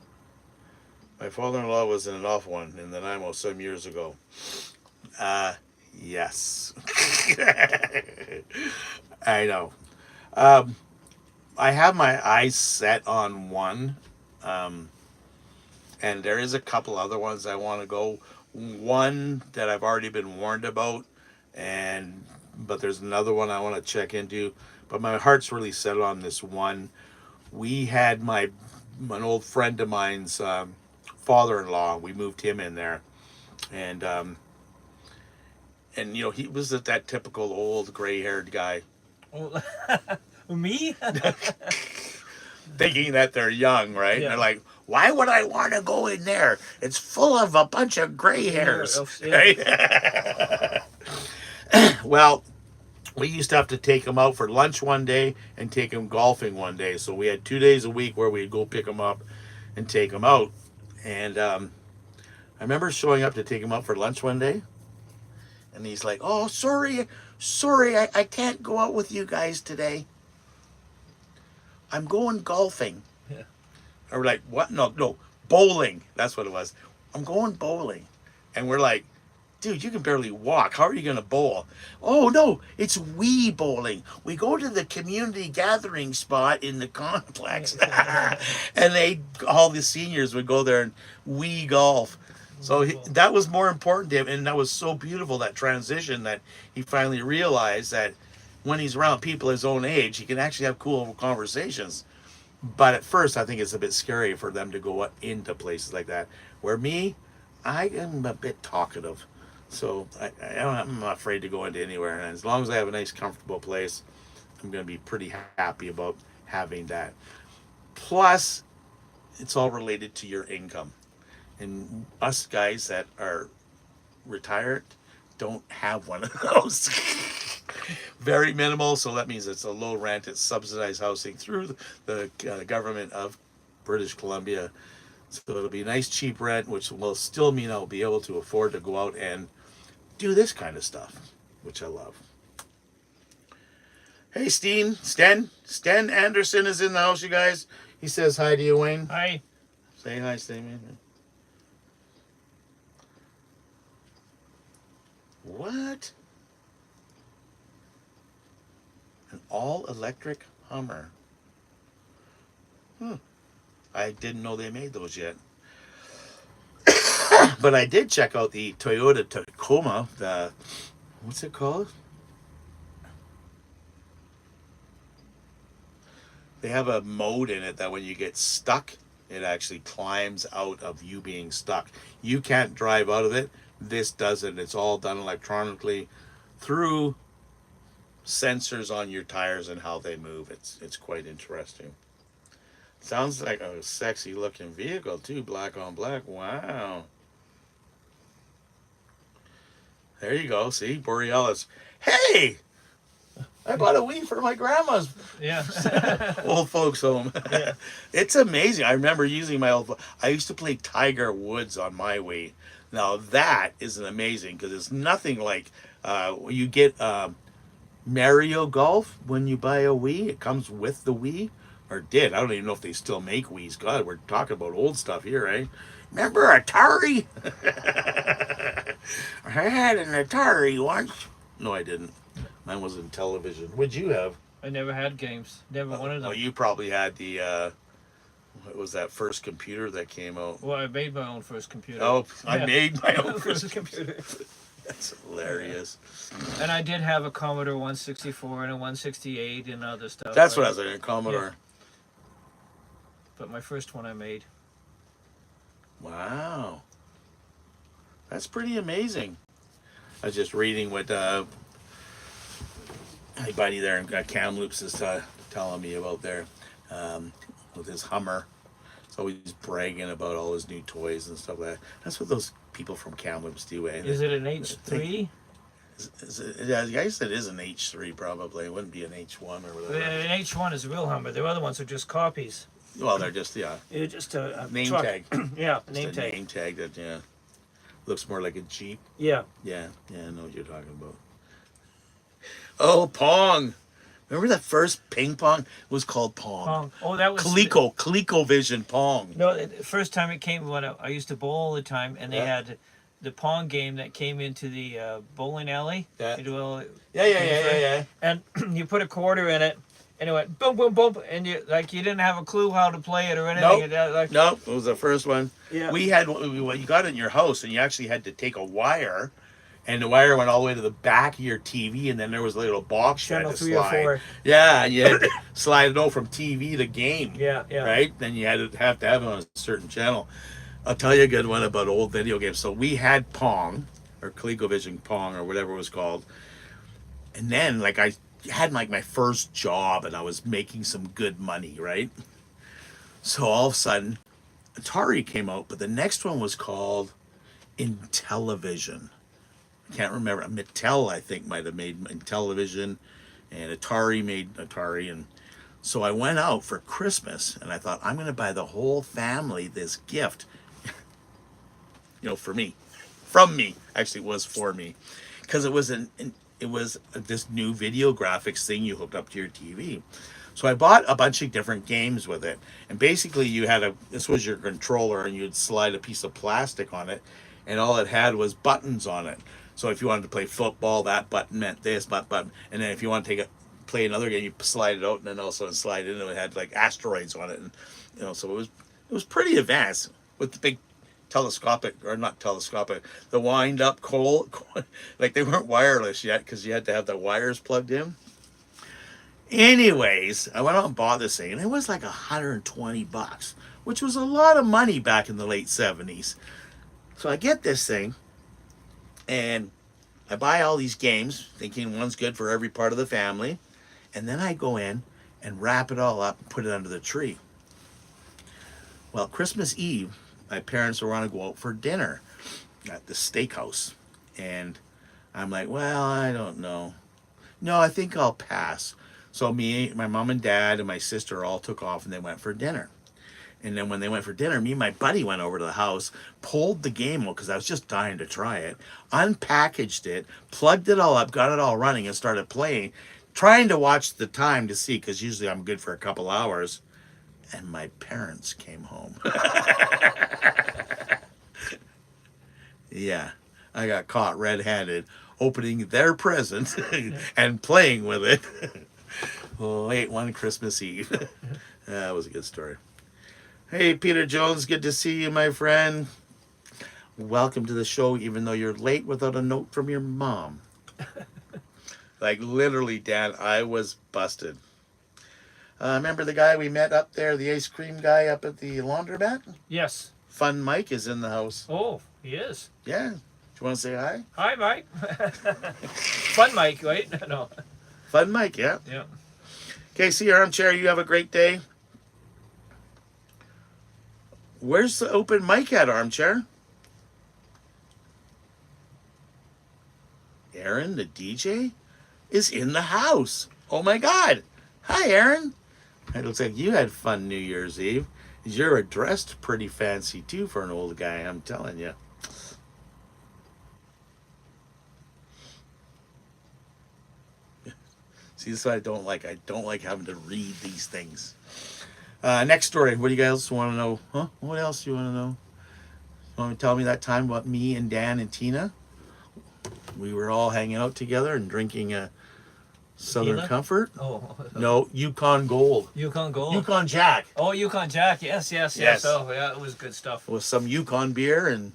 My father-in-law was in an off one in Nanaimo some years ago. Yes. I know. I have my eyes set on one. And there is a couple other ones I want to go. One that I've already been warned about, but there's another one I want to check into. But my heart's really set on this one. We had an old friend of mine's father-in-law. We moved him in there, and you know, he was that typical old gray-haired guy. Me? Thinking that they're young, right? Yeah. And they're like, why would I want to go in there? It's full of a bunch of gray hairs. Yeah. Right? Well, we used to have to take them out for lunch one day and take them golfing one day. So we had 2 days a week where we'd go pick them up and take them out. And I remember showing up to take him out for lunch one day. And he's like, oh, sorry, I can't go out with you guys today. I'm going golfing. Yeah. And we're like, what? No, bowling. That's what it was. I'm going bowling. And we're like, dude, you can barely walk. How are you going to bowl? Oh, no, it's Wii bowling. We go to the community gathering spot in the complex. And all the seniors would go there and Wii golf. So that was more important to him. And that was so beautiful, that transition, that he finally realized that when he's around people his own age, he can actually have cool conversations. But at first, I think it's a bit scary for them to go into places like that. Where me, I am a bit talkative. So I'm not afraid to go into anywhere. And as long as I have a nice, comfortable place, I'm going to be pretty happy about having that. Plus, it's all related to your income. And us guys that are retired don't have one of those. Very minimal, so that means it's a low rent, it's subsidized housing through the government of British Columbia. So it'll be nice cheap rent, which will still mean I'll be able to afford to go out and do this kind of stuff, which I love. Hey, Stan Anderson is in the house, you guys. He says hi to you, Wayne. Hi. Say hi, Stan. What? An all-electric Hummer. I didn't know they made those yet. But I did check out the Toyota Tacoma. What's it called? They have a mode in it that when you get stuck, it actually climbs out of you being stuck. You can't drive out of it. This does it. It's all done electronically through sensors on your tires and how they move. It's quite interesting. Sounds like a sexy looking vehicle too, black on black. Wow. There you go. See, Borealis. Hey, I bought a Wii for my grandma's old folks home. Yeah. It's amazing. I remember using I used to play Tiger Woods on my Wii. Now that is amazing because it's nothing like you get Mario Golf when you buy a Wii. It comes with the Wii, or did. I don't even know if they still make Wiis. God, we're talking about old stuff here, right? Remember Atari? I had an Atari once. No, I didn't. Mine was in television. What'd you have? I never had games. Never wanted them. Oh, you probably had the what was that first computer that came out? Well, I made my own first computer. Oh, I made my own first computer. That's hilarious. And I did have a Commodore 164 and a 168 and other stuff. That's what I was saying, Commodore. Yeah. But my first one I made. Wow. That's pretty amazing. I was just reading what anybody there in Kamloops is telling me about there. with his Hummer. He's always bragging about all his new toys and stuff like that. That's what those people from Kamloops do. Eh? Is it an H3? Yeah, I guess it is an H3 probably. It wouldn't be an H1 or whatever. An H1 is a real Hummer. The other ones are just copies. Well, they're just, yeah. It's just a Name truck. tag. Yeah, Just name a tag. name tag that, yeah. Looks more like a Jeep. Yeah. Yeah, I know what you're talking about. Oh, Pong. Remember that first ping pong? It was called Pong. Pong. Oh, that was ColecoVision Pong. No, the first time it came when I used to bowl all the time, and they Yeah. had the Pong game that came into the bowling alley. Yeah. You know, Yeah. and you put a quarter in it, and it went boom, boom, boom, and you didn't have a clue how to play it or anything. Nope. Nope, it was the first one. Yeah. We had, you got it in your house, and you actually had to take a wire, and the wire went all the way to the back of your TV, and then there was a little box you had Channel to 3 or slide. 4. Yeah, and you had to slide it over from TV to game. Yeah. Right? Then you had to have it on a certain channel. I'll tell you a good one about old video games. So we had Pong, or ColecoVision Pong, or whatever it was called. And then, like, I had like my first job, and I was making some good money, right? So all of a sudden, Atari came out, but the next one was called Intellivision. I can't remember. Mattel, I think, might have made Intellivision, and Atari made Atari. And so I went out for Christmas, and I thought, I'm going to buy the whole family this gift. For me. From me. Actually, it was for me. Because it was this new video graphics thing you hooked up to your TV. So I bought a bunch of different games with it. And basically this was your controller, and you'd slide a piece of plastic on it, and all it had was buttons on it. So if you wanted to play football, that button meant this button. And then if you want to play another game, you slide it out, and then also slide it in, and it had like asteroids on it. And so it was pretty advanced with the big telescopic, or not telescopic, the wind up coal, like they weren't wireless yet because you had to have the wires plugged in. Anyways, I went out and bought this thing, and it was like $120, which was a lot of money back in the late 70s. So I get this thing, and I buy all these games, thinking one's good for every part of the family, and then I go in and wrap it all up and put it under the tree. Well, Christmas Eve, my parents were going to go out for dinner at the steakhouse. And I'm like, well, I don't know. No, I think I'll pass. So me, my mom and dad, and my sister all took off, and they went for dinner. And then when they went for dinner, me and my buddy went over to the house, pulled the game out because I was just dying to try it, unpackaged it, plugged it all up, got it all running, and started playing, trying to watch the time to see, because usually I'm good for a couple hours. And my parents came home. Yeah, I got caught red-handed opening their present and playing with it. Late one Christmas Eve. That was a good story. Hey, Peter Jones, good to see you, my friend. Welcome to the show, even though you're late without a note from your mom. Like, literally, Dan, I was busted. Remember the guy we met up there, the ice cream guy up at the laundromat? Yes. Fun Mike is in the house. Oh, he is. Yeah. Do you want to say hi? Hi, Mike. Fun Mike, right? No. Fun Mike, yeah. Yeah. Casey Armchair, you have a great day. Where's the open mic at, Armchair? Aaron, the DJ, is in the house. Oh my God. Hi, Aaron. It looks like you had fun New Year's Eve. You're dressed pretty fancy too for an old guy, I'm telling you. See, this is what I don't like. I don't like having to read these things. Next story. What do you guys want to know? Huh? What else do you want to know? You want to tell me that time about me and Dan and Tina? We were all hanging out together and drinking a Southern Tequila? Comfort. Oh. No, Yukon Gold. Yukon Gold. Yukon Jack. Oh, Yukon Jack. Yes. Yes. Oh, yeah, it was good stuff. With some Yukon beer, and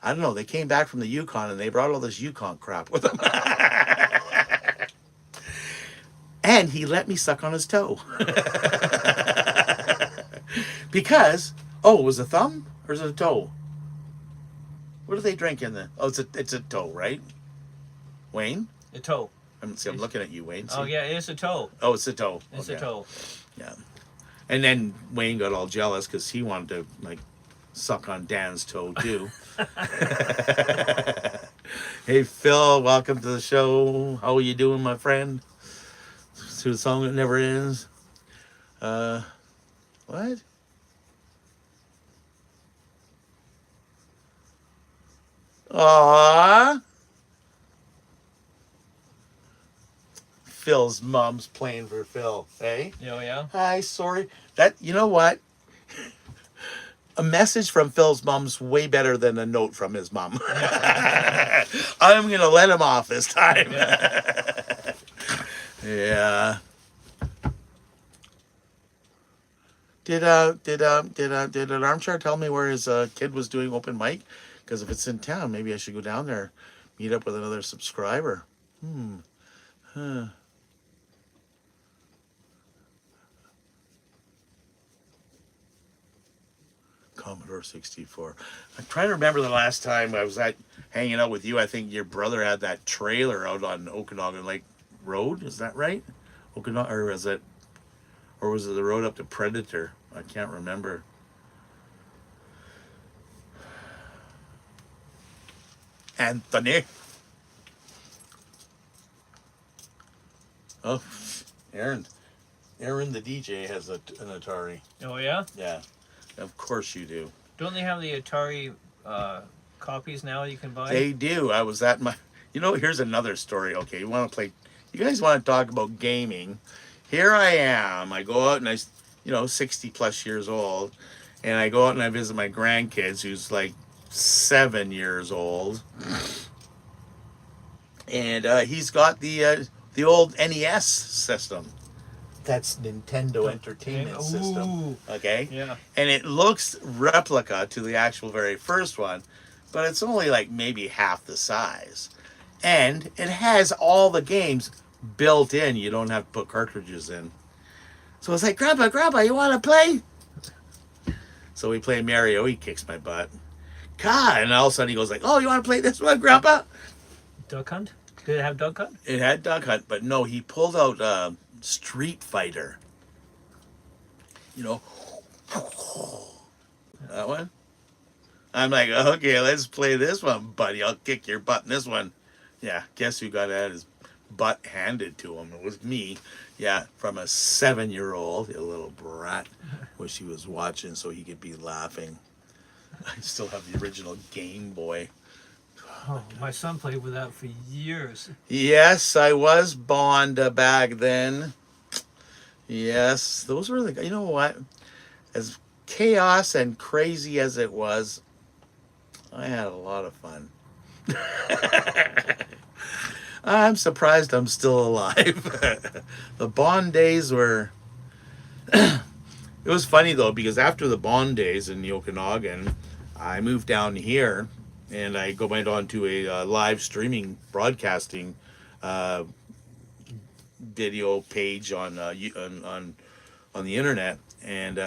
I don't know, they came back from the Yukon and they brought all this Yukon crap with them. And he let me suck on his toe. Because, was it a thumb or is it a toe? What do they drink in the? Oh, it's a toe, right? Wayne? A toe. I'm looking at you, Wayne. See? Oh, yeah, it's a toe. Oh, it's a toe. It's Okay. a toe. Yeah. And then Wayne got all jealous because he wanted to like suck on Dan's toe too. Hey Phil, welcome to the show. How are you doing, my friend? To the song that never ends. What? Aww. Phil's mom's playing for Phil. Hey? Oh yeah. Hi, sorry. That, you know what? A message from Phil's mom's way better than a note from his mom. I'm going to let him off this time. Yeah. Yeah. Did an armchair tell me where his kid was doing open mic? Because if it's in town, maybe I should go down there, meet up with another subscriber. Huh. Commodore 64. I'm trying to remember the last time I was hanging out with you. I think your brother had that trailer out on Okanagan Lake Road. Is that right? Okanagan, or was it the road up to Predator? I can't remember. Anthony. Oh, Aaron the DJ has an Atari. Oh yeah. Yeah, of course you do. Don't they have the Atari copies now you can buy? They do. I was at my. Here's another story. Okay, you want to play? You guys want to talk about gaming? Here I am. I go out and 60 plus years old, and I go out and I visit my grandkids, who's like 7 years old, and he's got the old NES system. That's Nintendo Entertainment System. Okay? Yeah. And it looks replica to the actual very first one, but it's only like maybe half the size. And it has all the games built in. You don't have to put cartridges in. So it's like, Grandpa, you want to play? So we play Mario. He kicks my butt. God, and all of a sudden he goes like, oh, you want to play this one, Grandpa? Duck Hunt? Did it have Duck Hunt? It had Duck Hunt, but no, he pulled out Street Fighter. That one? I'm like, okay, let's play this one, buddy. I'll kick your butt in this one. Yeah, guess who got his butt handed to him? It was me. Yeah, from a 7-year-old, a little brat, wish he was watching so he could be laughing. I still have the original Game Boy. Oh, my son played with that for years. Yes, I was Bond back then. Yes, those were you know what? As chaos and crazy as it was, I had a lot of fun. I'm surprised I'm still alive. The Bond days were... It was funny, though, because after the Bond days in the Okanagan, I moved down here, and I went on to a live streaming broadcasting video page on the internet, and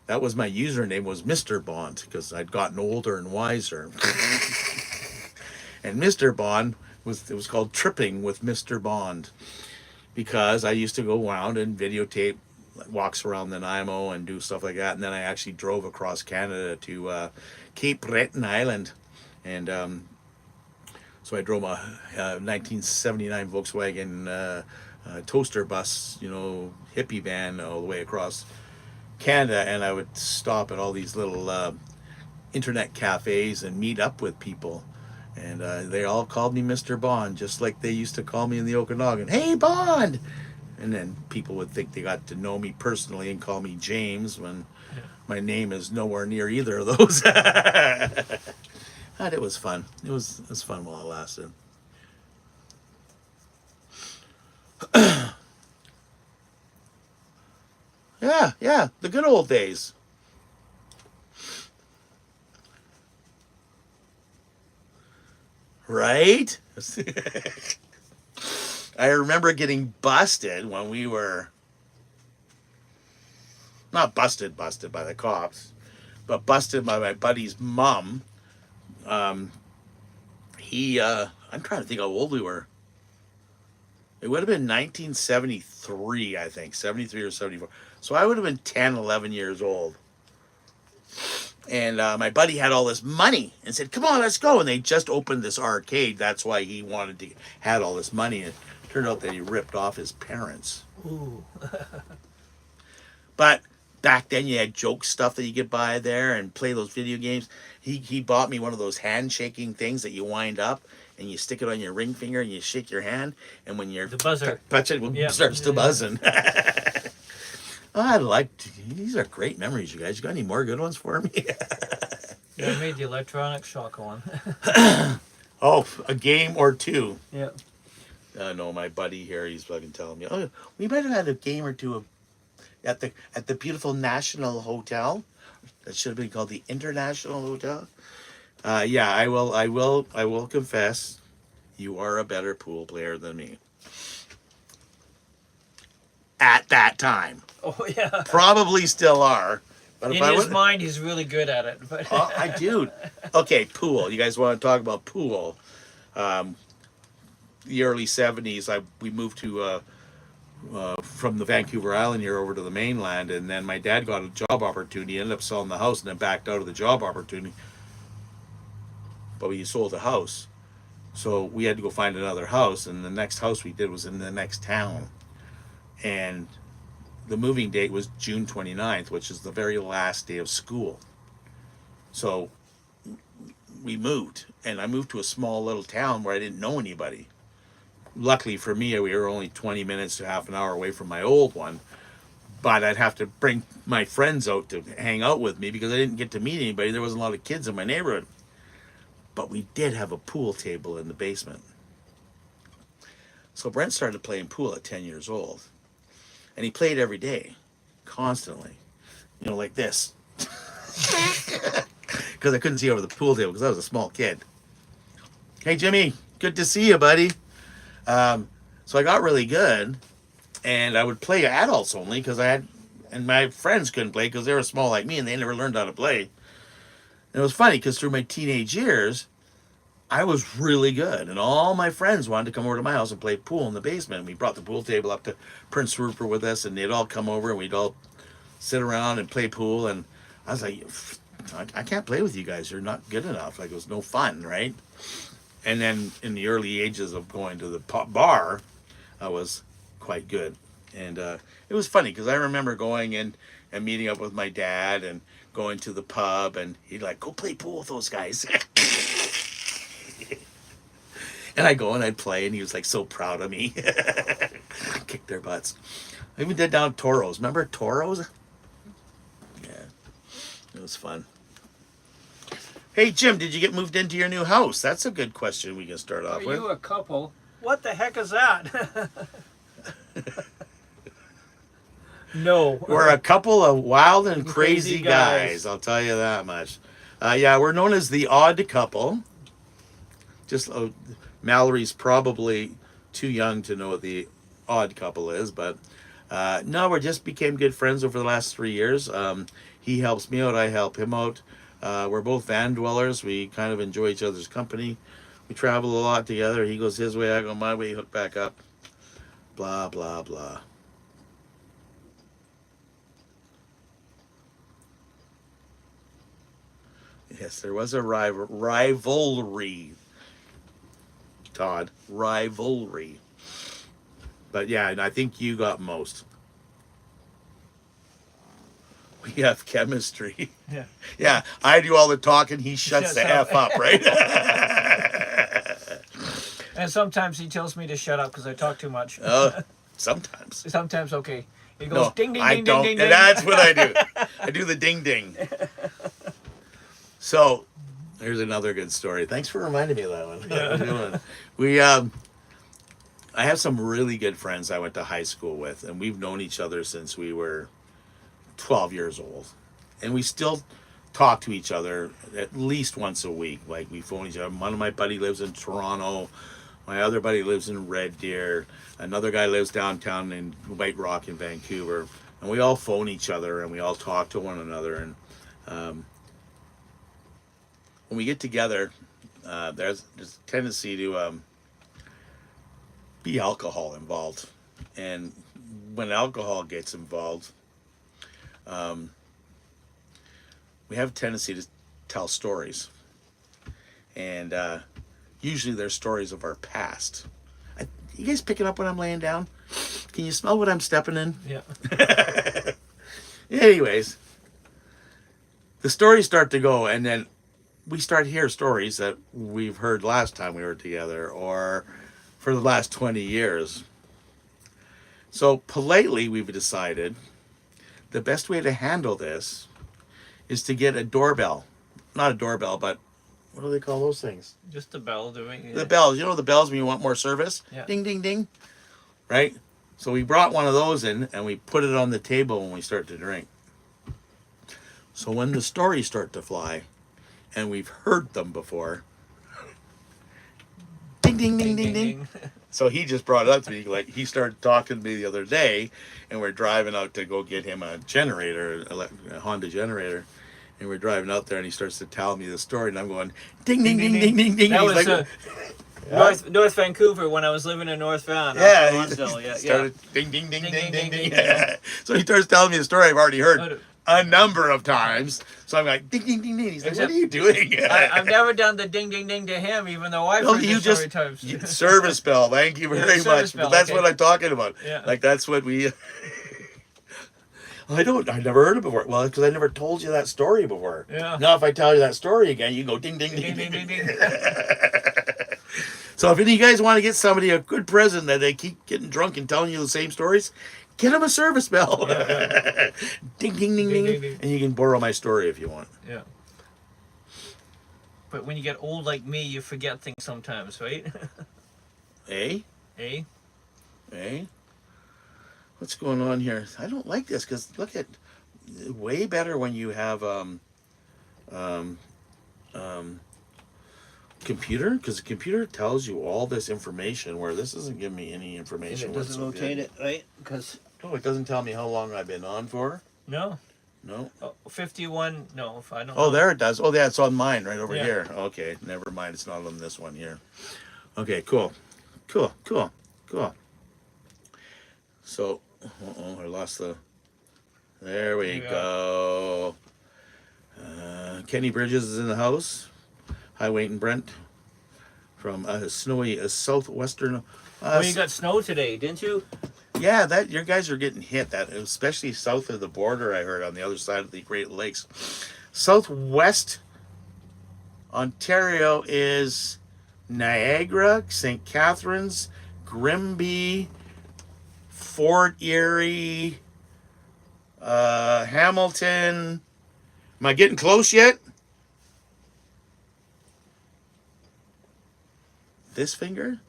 that was my username was Mr. Bond, because I'd gotten older and wiser. And Mr. Bond was called Tripping with Mr. Bond, because I used to go around and videotape walks around Nanaimo and do stuff like that, and then I actually drove across Canada to Cape Breton Island, and so I drove a 1979 Volkswagen toaster bus, hippie van all the way across Canada, and I would stop at all these little internet cafes and meet up with people, and they all called me Mr. Bond, just like they used to call me in the Okanagan. Hey, Bond! And then people would think they got to know me personally and call me James when my name is nowhere near either of those. But it was fun. It was fun while it lasted. Yeah, the good old days. Right? I remember getting busted when we were not busted by the cops, but busted by my buddy's mom. I'm trying to think how old we were. It would have been 1973, I think, 73 or 74. So I would have been 10, 11 years old. And my buddy had all this money and said, come on, let's go. And they just opened this arcade. That's why he wanted to had all this money. And it turned out that he ripped off his parents. Ooh. But back then you had joke stuff that you could buy there and play those video games. He bought me one of those handshaking things that you wind up and you stick it on your ring finger and you shake your hand. And when you're The buzzer. touch it, Yeah. starts to buzzing. I liked, these are great memories, you guys. You got any more good ones for me? Yeah, I made the electronic shock one. Oh, a game or two. Yeah. No, my buddy here, he's fucking telling me, oh, we might have had a game or two at the beautiful National Hotel. That should have been called the International Hotel. Yeah, I will confess, you are a better pool player than me. At that time. Oh yeah. Probably still are. But In his mind, he's really good at it. But oh, I do. Okay, pool. You guys want to talk about pool? The early '70s, we moved to from the Vancouver Island here over to the mainland, and then my dad got a job opportunity. Ended up selling the house, and then backed out of the job opportunity. But we sold the house, so we had to go find another house, and the next house we did was in the next town, and the moving date was June 29th, which is the very last day of school. So we moved, and I moved to a small little town where I didn't know anybody. Luckily for me, we were only 20 minutes to half an hour away from my old one, but I'd have to bring my friends out to hang out with me because I didn't get to meet anybody. There wasn't a lot of kids in my neighborhood. But we did have a pool table in the basement. So Brent started playing pool at 10 years old. And he played every day, constantly, you know, like this. Because I couldn't see over the pool table because I was a small kid. Hey, Jimmy, good to see you, buddy. So I got really good, and I would play adults only because and my friends couldn't play because they were small like me and they never learned how to play. And it was funny because through my teenage years, I was really good, and all my friends wanted to come over to my house and play pool in the basement. We brought the pool table up to Prince Rupert with us, and they'd all come over, and we'd all sit around and play pool. And I was like, I can't play with you guys. You're not good enough. Like, it was no fun, right? And then in the early ages of going to the bar, I was quite good. And it was funny because I remember going in and meeting up with my dad and going to the pub, and he'd like, go play pool with those guys. And I'd go and I'd play, and he was like so proud of me. Kick their butts. I even did down Toros. Remember Toros? Yeah, it was fun. Hey, Jim, did you get moved into your new house? That's a good question we can start off are with. you a couple? What the heck is that? No. We're a couple of wild and Crazy crazy guys, I'll tell you that much. Yeah, we're known as the odd couple. Just Mallory's probably too young to know what the odd couple is, but no, we just became good friends over the last 3 years. He helps me out, I help him out. We're both van dwellers. We kind of enjoy each other's company. We travel a lot together. He goes his way, I go my way, hook back up. Blah, blah, blah. Yes, there was a rivalry. Todd, rivalry. But yeah, and I think you got most. We have chemistry. Yeah. Yeah, I do all the talking. He shuts the F up, right? And sometimes he tells me to shut up because I talk too much. Sometimes. Sometimes, okay. He goes No, ding, ding, I ding, don't. ding, ding, ding. That's what I do. I do the ding, ding. So, here's another good story. Thanks for reminding me of that one. Yeah. I have some really good friends I went to high school with, and we've known each other since we were 12 years old. And we still talk to each other at least once a week. Like, we phone each other. One of my buddy lives in Toronto. My other buddy lives in Red Deer. Another guy lives downtown in White Rock in Vancouver. And we all phone each other, and we all talk to one another. And when we get together, there's a tendency to be alcohol involved. And when alcohol gets involved, we have a tendency to tell stories, and usually they're stories of our past. You guys picking up what I'm laying down? Can you smell what I'm stepping in? Yeah. Anyways, the stories start to go, and then we start to hear stories that we've heard last time we were together, or for the last 20 years. So politely, we've decided the best way to handle this is to get a doorbell. Not a doorbell, but what do they call those things? Just the bell doing. The bells. You know the bells when you want more service? Yeah. Ding, ding, ding. Right? So we brought one of those in, and we put it on the table when we start to drink. So when the stories start to fly, and we've heard them before, ding, ding, ding, ding, ding. So he just brought it up to me. Like, he started talking to me the other day, and we're driving out to go get him a generator, a Honda generator. And we're driving out there, and he starts to tell me the story, and I'm going, ding, ding, ding, ding, ding, ding. That And he's was like, North Vancouver when I was living in North Van. yeah, Lonsdale. he started ding, ding, ding, Ding, ding, ding, ding, ding, ding. ding. So he starts telling me the story I've already heard Oh, a number of times. So I'm like, ding, ding, ding, ding. He's like, Except what are you doing? I've never done the ding ding ding to him, even though I've No, heard you this story just times. service bell. Thank you Yeah, very service much. bell, But that's okay. what I'm talking about. Yeah. Like, that's what we. I never heard it before. Well, because I never told you that story before. Yeah. Now, if I tell you that story again, you go ding, ding, ding, Ding ding, ding ding. ding ding. So if any of you guys want to get somebody a good present that they keep getting drunk and telling you the same stories, get them a service bell. Yeah, Ding, ding, ding, Ding, ding, ding, ding. And you can borrow my story if you want. Yeah. But when you get old like me, you forget things sometimes, right? Eh? Eh? Eh? What's going on here? I don't like this because look at way better when you have computer, because the computer tells you all this information where this doesn't give me any And information. it doesn't whatsoever. rotate it, right? Because Oh, it doesn't tell me how long I've been on for. no. No. Oh, 51. No, if I don't. Oh, know. there it does. Oh, yeah, it's on mine right over Yeah. here. Okay, never mind. It's not on this one here. Okay, cool. Cool. So, I lost the. There we There we go. Kenny Bridges is in the house. Hi, Wayne and Brent from snowy southwestern. Well, you got snow today, didn't you? Yeah, that your guys are getting hit. That especially south of the border. I heard on the other side of the Great Lakes, Southwest Ontario is Niagara, St. Catharines, Grimby, Fort Erie, Hamilton. Am I getting close yet? This finger?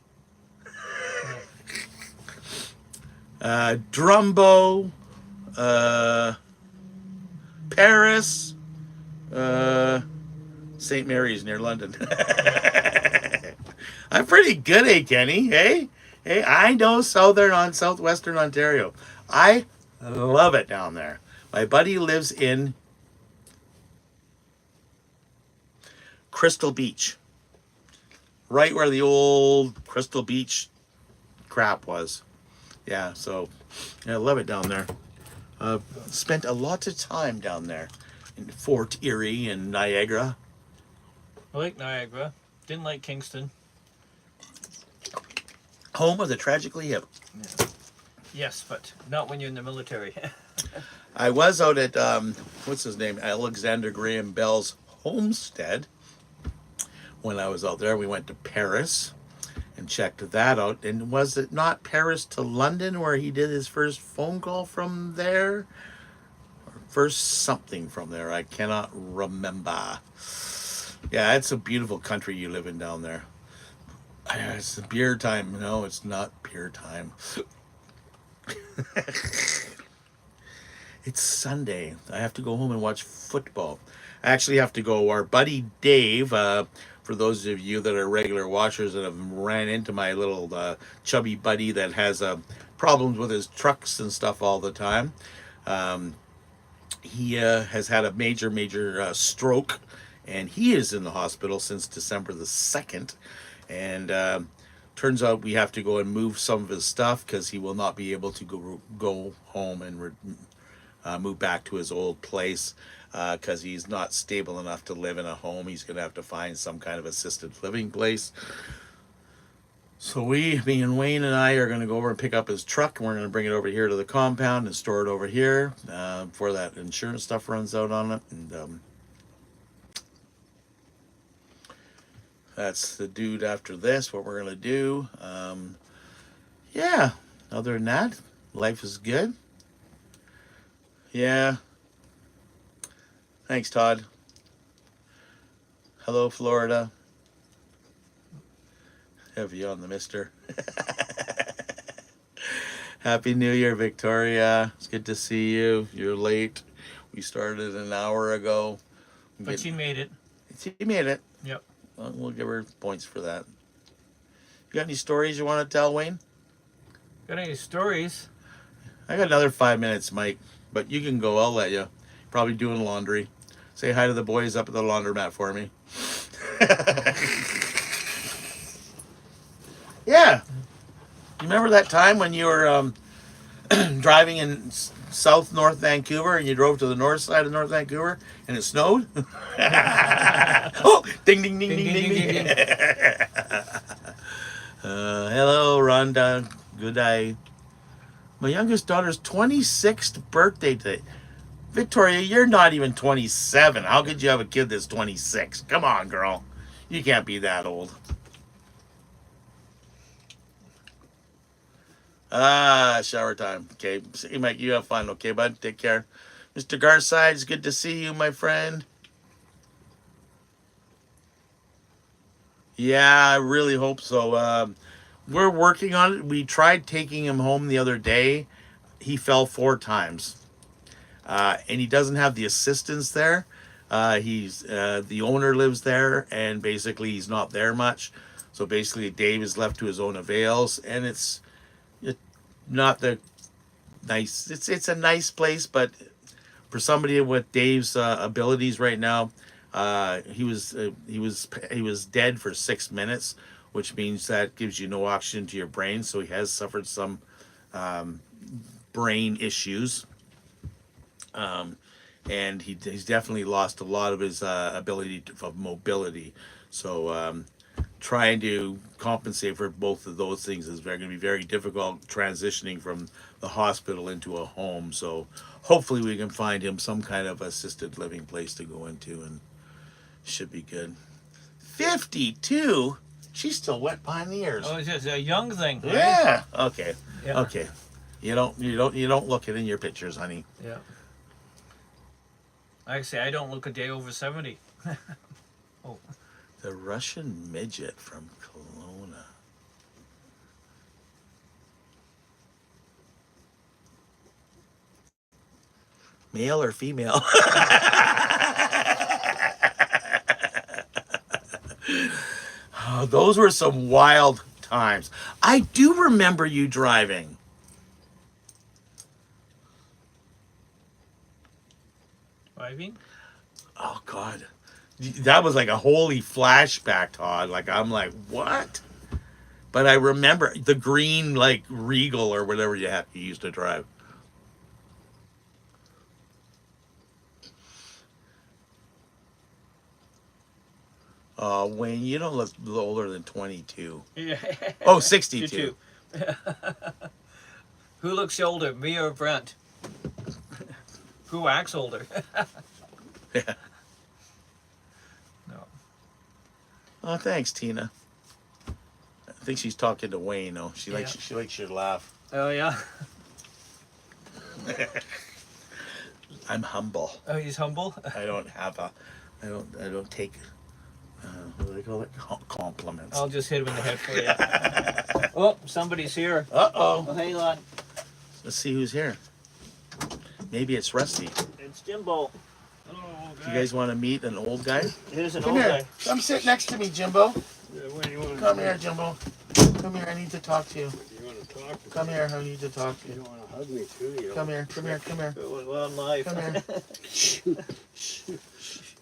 Drumbo, Paris, St. Mary's near London. I'm pretty good, eh, Kenny? Hey, I know southwestern Ontario. I love it down there. My buddy lives in Crystal Beach, right where the old Crystal Beach crap was. Yeah, so I love it down there. Spent a lot of time down there in Fort Erie and Niagara. I like Niagara. Didn't like Kingston. Home of the tragically hip. Yes, but not when you're in the military. I was out at, what's his name? Alexander Graham Bell's homestead. When I was out there, we went to Paris and checked that out. And was it not Paris to London where he did his first phone call from there? Or first something from there. I cannot remember. Yeah, it's a beautiful country you live in down there. It's beer time. No, it's not beer time. It's Sunday. I have to go home and watch football. I actually have to go. Our buddy Dave, for those of you that are regular watchers and have ran into my little chubby buddy that has problems with his trucks and stuff all the time. He has had a major stroke, and he is in the hospital since December the 2nd. And turns out we have to go and move some of his stuff because he will not be able to go home and move back to his old place because he's not stable enough to live in a home. He's going to have to find some kind of assisted living place. So me and Wayne and I are going to go over and pick up his truck, and we're going to bring it over here to the compound and store it over here before that insurance stuff runs out on it. And that's the dude after this, what we're going to do. Yeah, other than that, life is good. Yeah. Thanks, Todd. Hello, Florida. Heavy on the mister. Happy New Year, Victoria. It's good to see you. You're late. We started an hour ago. But she made it. She made it. Yep. Well, we'll give her points for that. You got any stories you want to tell, Wayne? Got any stories? I got another 5 minutes, Mike. But you can go. I'll let you. Probably doing laundry. Say hi to the boys up at the laundromat for me. Yeah. You remember that time when you were driving in North Vancouver and you drove to the north side of North Vancouver and it snowed? Oh, ding, ding, ding, ding, ding, ding. Hello, Rhonda. Good day. My youngest daughter's 26th birthday today. Victoria, you're not even 27. How could you have a kid that's 26? Come on, girl. You can't be that old. Shower time. Okay. See, Mike, you have fun. Okay, bud? Take care. Mr. Garside, it's good to see you, my friend. Yeah, I really hope so. We're working on it. We tried taking him home the other day. He fell 4 times. And he doesn't have the assistance there. He's the owner lives there, and basically he's not there much. So basically, Dave is left to his own avails, and it's not the nice. It's a nice place, but for somebody with Dave's abilities right now, he was dead for 6 minutes, which means that gives you no oxygen to your brain. So he has suffered some brain issues. And he's definitely lost a lot of his ability of mobility. So trying to compensate for both of those things is going to be very difficult, transitioning from the hospital into a home. So hopefully we can find him some kind of assisted living place to go into, and should be good. 52? She's still wet behind the ears. Oh, it's just a young thing. Right? Yeah. Okay. Yeah. Okay. You don't look it in your pictures, honey. Yeah. Like I say, I don't look a day over 70. Oh. The Russian midget from Kelowna. Male or female? Oh, those were some wild times. I do remember you driving. Driving? Oh, God. That was like a holy flashback, Todd. Like, I'm like, what? But I remember the green, like, Regal or whatever you used to drive. Wayne, you don't look older than 22. Yeah. Oh, 62. Who looks older, me or Brent? Who acts older? Yeah. No. Oh, thanks, Tina. I think she's talking to Wayne, though. She likes your laugh. Oh, yeah? I'm humble. Oh, he's humble? I don't take, what do they call it? Compliments. I'll just hit him in the head for you. Oh, somebody's here. Uh-oh. Oh, hang on. Let's see who's here. Maybe it's Rusty. It's Jimbo. Hello, Do you guys want to meet an old guy? Here's an Come old here. guy. Come sit next to me, Jimbo. Yeah, what do you want to Come do? here, Jimbo. Come here. I need to talk to you. You want to talk to Come me? here. I need to talk to You you. don't want to hug me too? You Come here. Come here. Come here. It was VanLife. Come here.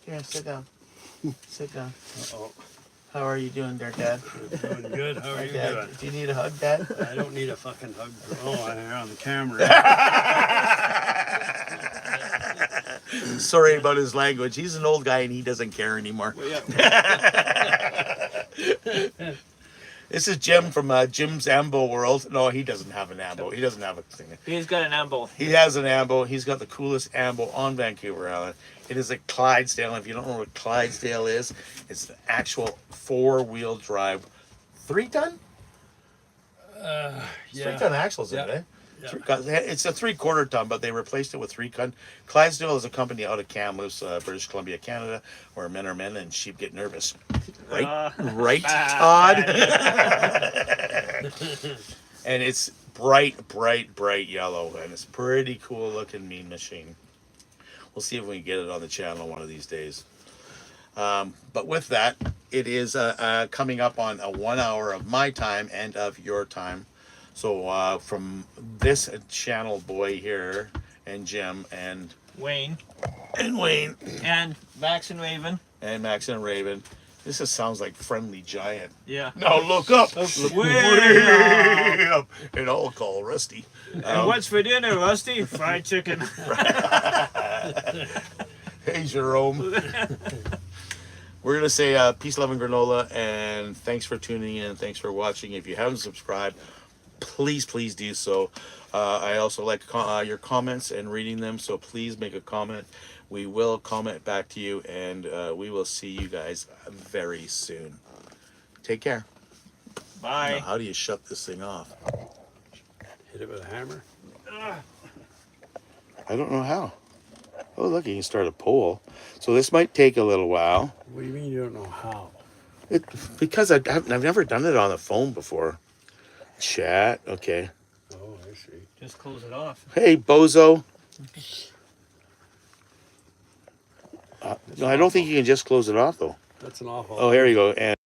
Here, sit down. Sit down. Uh-oh. How are you doing there, Dad? Doing good. How are Hi, you Dad. doing? Do you need a hug, Dad? I don't need a fucking hug. Oh, I'm on the camera. Sorry about his language. He's an old guy and he doesn't care anymore. Well, yeah. This is Jim from Jim's Ambo World. No, he doesn't have an Ambo. He doesn't have a thing. He's got an amble. He has an Ambo. He's got the coolest Ambo on Vancouver Island. It is a Clydesdale. If you don't know what Clydesdale is, it's an actual 4-wheel drive, 3-ton? Yeah. 3-ton axles in it, eh? Yeah. It's a 3/4 ton, but they replaced it with 3-ton. Clydesdale is a company out of Kamloops, British Columbia, Canada, where men are men and sheep get nervous. Right, right, Todd. And it's bright yellow, and it's pretty cool looking mean machine. We'll see if we can get it on the channel one of these days. But with that, it is coming up on a 1 hour of my time and of your time. So from this channel boy here, and Jim, and Wayne. And Max and Raven. And Max and Raven. This just sounds like Friendly Giant. Yeah. Now look up. Look way up. And I'll call Rusty. And what's for dinner, Rusty? Fried chicken. Hey, Jerome. We're going to say peace, love, and granola. And thanks for tuning in. Thanks for watching. If you haven't subscribed, please do so. I also like your comments and reading them, so please make a comment. We will comment back to you, and we will see you guys very soon. Take care. Bye. Now, how do you shut this thing off? Hit it with a hammer. I don't know how. Oh, look, you can start a poll. So this might take a little while. What do you mean you don't know how? Because I've never done it on the phone before. Chat, okay. Oh, I see. Just close it off. Hey, bozo. No, I don't think you can just close it off, though. That's an awful. Oh, here you go. And